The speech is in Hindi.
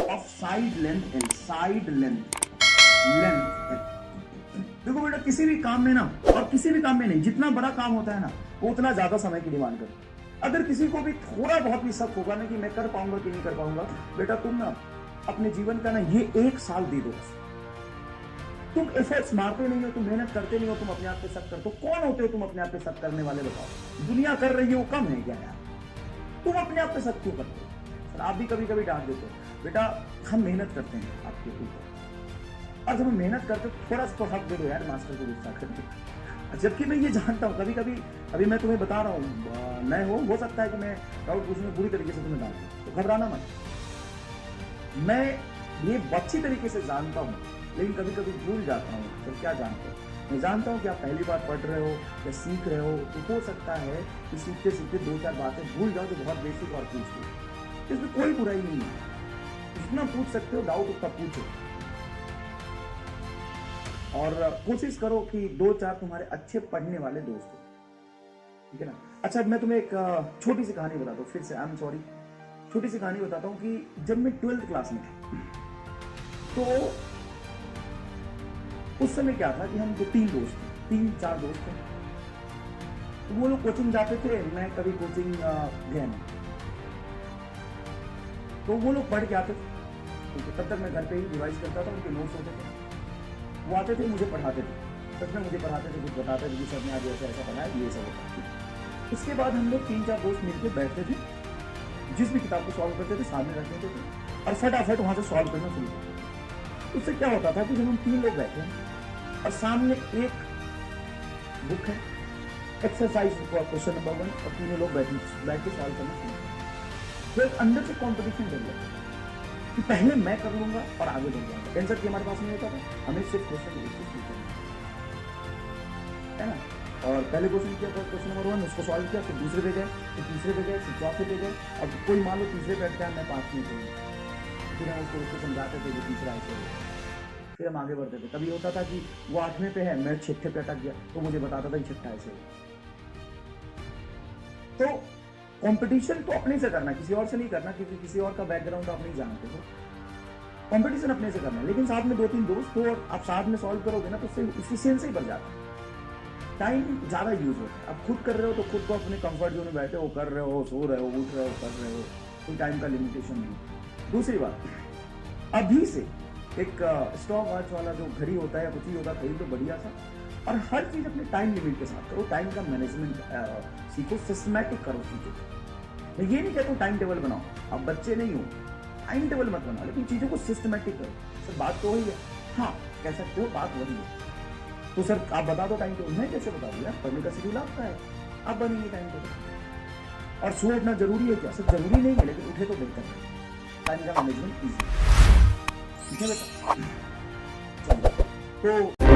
Of side length L, side length L. देखो बेटा, किसी भी काम में ना, और किसी भी काम में नहीं, जितना बड़ा काम होता है ना वो उतना ज्यादा समय की डिमांड करता है। अगर किसी को भी थोड़ा बहुत भी शक होगा ना कि मैं कर पाऊंगा कि नहीं कर पाऊंगा, बेटा तुम ना अपने जीवन का ना ये 1 साल दे दो। तुम एफर्ट्स मारते नहीं हो, तुम मेहनत करते नहीं हो, तुम अपने आप पे शक करते हो। कौन होते हो तुम अपने आप पे शक करने वाले, बताओ? दुनिया कर रही है वो कम है क्या यार? तुम अपने आप पे शक क्यों करते हो? सर आप भी कभी कभी डांट देते हो। बेटा हम मेहनत करते हैं आपके ऊपर, और जब हम मेहनत करते हो थोड़ा सा हक दे दो यार मास्टर को गुस्सा करके। जबकि मैं ये जानता हूँ कभी कभी, अभी मैं तुम्हें बता रहा हूँ, मैं हो सकता है कि मैं डाउट पूछने में बुरी तरीके से तुम्हें डांट दूं, तो घबराना मत। मैं ये अच्छी तरीके से जानता हूँ, लेकिन कभी कभी भूल जाता हूँ। तो क्या जानते हो? मैं जानता हूँ कि आप पहली बार पढ़ रहे हो या सीख रहे हो, तो हो सकता है कि सीखते सीखते 2-4 बातें भूल जाओ जो बहुत बेसिक और पूछ लो। इसमें कोई बुराई नहीं है, जितना पूछ सकते हो डाउट उतना पूछो, और कोशिश करो कि 2-4 तुम्हारे अच्छे पढ़ने वाले दोस्त हो, ठीक है ना? अच्छा, मैं तुम्हें एक छोटी सी कहानी बताता हूँ, फिर से आई एम सॉरी, छोटी सी कहानी बताता हूँ कि जब मैं 12th क्लास में था, तो उस समय क्या था कि हम 3-4 दोस्त थे। तो वो लोग कोचिंग जाते थे, मैं कभी कोचिंग गया नहीं। तो वो लोग पढ़ के आते थे, तो तब तक मैं घर पे ही रिवाइज करता था, उनके नोट्स होते थे। वो आते थे, मुझे पढ़ाते थे, सच में मुझे पढ़ाते थे, कुछ बताते थे कि सर ने आज ऐसा ऐसा पढ़ा है, ये सब होता है। उसके बाद हम लोग 3-4 दोस्त मिलकर बैठते थे, जिस भी किताब को सॉल्व करते थे सामने रख देते थे और फटाफट वहां से सॉल्व करना शुरू करते। उससे क्या होता था कि जब हम 3 लोग बैठे हैं और सामने एक बुक है, एक्सरसाइज क्वेश्चन नंबर 1, और तीनों लोग बैठ के सॉल्व करना शुरू करते, तो एक अंदर से कॉम्पिटिशन चल जाता कि पहले मैं कर लूंगा और आगे बढ़ जाऊंगा। टेंशन की हमारे पास नहीं होता था, हमें सिर्फ क्वेश्चन है ना, और पहले क्वेश्चन किया, क्वेश्चन नंबर 1 उसको सॉल्व किया, फिर दूसरे पे गए, फिर तीसरे पे गए, फिर चौथे पे गए, और कोई मान लो तीसरे पे अटका है, मैं 5 नहीं करूँगा, फिर हम उसको समझाते थे कि तीसरा ऐसे हो, फिर हम आगे बढ़ते थे। कभी होता था कि वो 8वें पे है, मैं 6ठे पे अटक गया, तो मुझे बताता था कि 6ठा ऐसे हो। तो कंपटीशन तो अपने से करना, किसी और से नहीं करना, क्योंकि किसी और का बैकग्राउंड आप नहीं जानते हो। कंपटीशन अपने से करना है, लेकिन साथ में 2-3 दोस्त हो और आप साथ में सॉल्व करोगे ना, तो उससे एफिशिएंसी बढ़ जाता है, टाइम ज्यादा यूज होता है। आप खुद कर रहे हो तो खुद को अपने कंफर्ट जोन में बैठे हो, कर रहे हो, सो रहे हो, उठ रहे हो, कर रहे हो, कोई टाइम का लिमिटेशन नहीं। दूसरी बात, अभी से एक स्टॉप वॉच वाला जो घड़ी होता है या कुछ ही होता है, खरीदो बढ़िया सा, और हर चीज अपने टाइम लिमिट के साथ करो। टाइम का मैनेजमेंट सीखो, सिस्टमैटिक करो चीजों को। मैं ये नहीं कहता हूँ टाइम टेबल बनाओ, आप बच्चे नहीं हो, टाइम टेबल मत बनाओ, लेकिन चीजों को सिस्टमैटिक करो। सर बात तो वही है, हाँ कह सकते हो, बात वही है। तो सर आप बता दो टाइम टेबल, मैं कैसे बता दूं यार? पढ़ने का शेड्यूल आपका है, आप बनेंगे टाइम टेबल। और सो उठना जरूरी है क्या? सर जरूरी नहीं है, लेकिन उठे तो बेहतर है। टाइम का मैनेजमेंट इजी, ठीक है बेटा? चलो तो